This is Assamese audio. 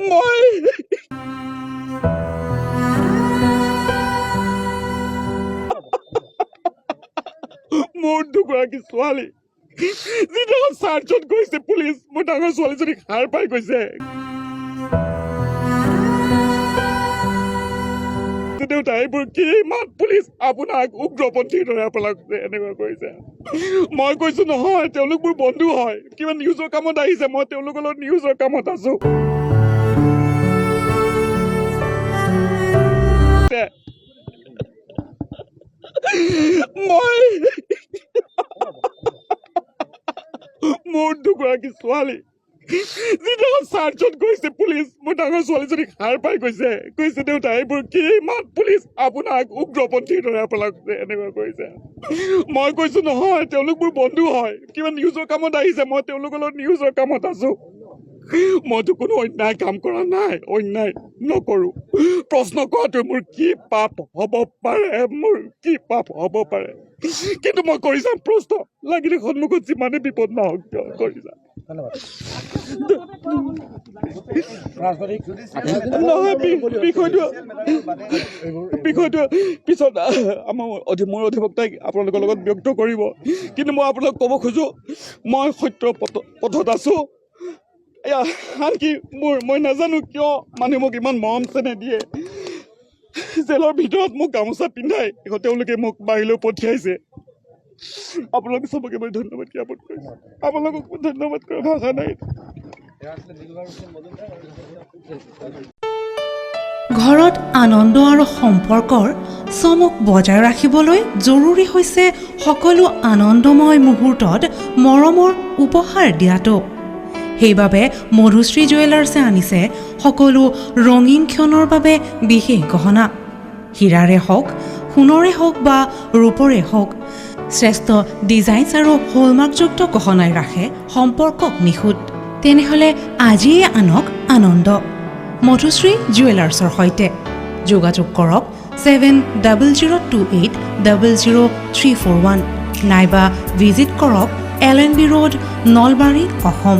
মই মোৰ দুগৰাকী ছোৱালী যিদিনাখন চাৰ্চত গৈছে পুলিচ মোৰ ডাঙৰ ছোৱালীজনীক হাৰ পাই গৈছে দেউতা এইবোৰ কি ইমান পুলিচ আপোনাক উগ্ৰপন্থীৰ দৰে আপোনাক এনেকুৱা কৰিছে মই কৈছো নহয় তেওঁলোক মোৰ বন্ধু হয় কিবা নিউজৰ কামত আহিছে মই তেওঁলোকৰ লগত নিউজৰ কামত আছো মই মোৰ দুগৰাকী ছোৱালী যিদিনাখন চাৰ্চত গৈছে পুলিচ মোৰ ডাঙৰ ছোৱালীজনীক হাৰ পাই গৈছে দেউতা এইবোৰ কি ইমান পুলিচ আপোনাক উগ্ৰপন্থীৰ দৰে আপোনাক এনেকুৱা কৰিছে মই কৈছো নহয় তেওঁলোক মোৰ বন্ধু হয় কিবা নিউজৰ কামত আহিছে মই তেওঁলোকৰ লগত নিউজৰ কামত আছো মইতো কোনো অন্যায় কাম কৰা নাই অন্যায় নকৰো প্ৰশ্ন কৰাটো মোৰ কি পাপ হ'ব পাৰে কিন্তু মই কৰি যাম প্ৰশ্ন লাগিলে সন্মুখত যিমানে বিপদ নহওক কিয় কৰি যাম বিষয়টো পিছত মোৰ অধিবক্তাই আপোনালোকৰ লগত ব্যক্ত কৰিব কিন্তু মই আপোনাক ক'ব খোজো মই সত্য পথত আছো আনকি মই নাজানো কিয় মানুহে মোক ইমান মৰম চেনেহ দিয়ে জেলৰ ভিতৰত মোক গামোচা পিন্ধাই তেওঁলোকে মোক বাহিৰলৈ পঠিয়াইছে আপোনালোক চবকে মই ধন্যবাদ জ্ঞাপন কৰিছো আপোনালোকক ধন্যবাদ কৰা ভাষা নাই ঘৰত আনন্দ আৰু সম্পৰ্কৰ চমক বজাই ৰাখিবলৈ জৰুৰী হৈছে সকলো আনন্দময় মুহূৰ্তত মৰমৰ উপহাৰ দিয়াটো সেইবাবে মধুশ্ৰী জুৱেলাৰ্ছে আনিছে সকলো ৰঙীন ক্ষণৰ বাবে বিশেষ গহনা হীৰাৰে হওক সোণৰে হওক বা ৰূপৰে হওক শ্ৰেষ্ঠ ডিজাইনছ আৰু হলমাৰ্কযুক্ত গহনাই ৰাখে সম্পৰ্কক নিখুঁত তেনেহ'লে আজিয়ে আনক আনন্দ মধুশ্ৰী জুৱেলাৰ্ছৰ সৈতে যোগাযোগ কৰক 7002800341 নাইবা ভিজিট কৰক LNB ৰোড নলবাৰী অসম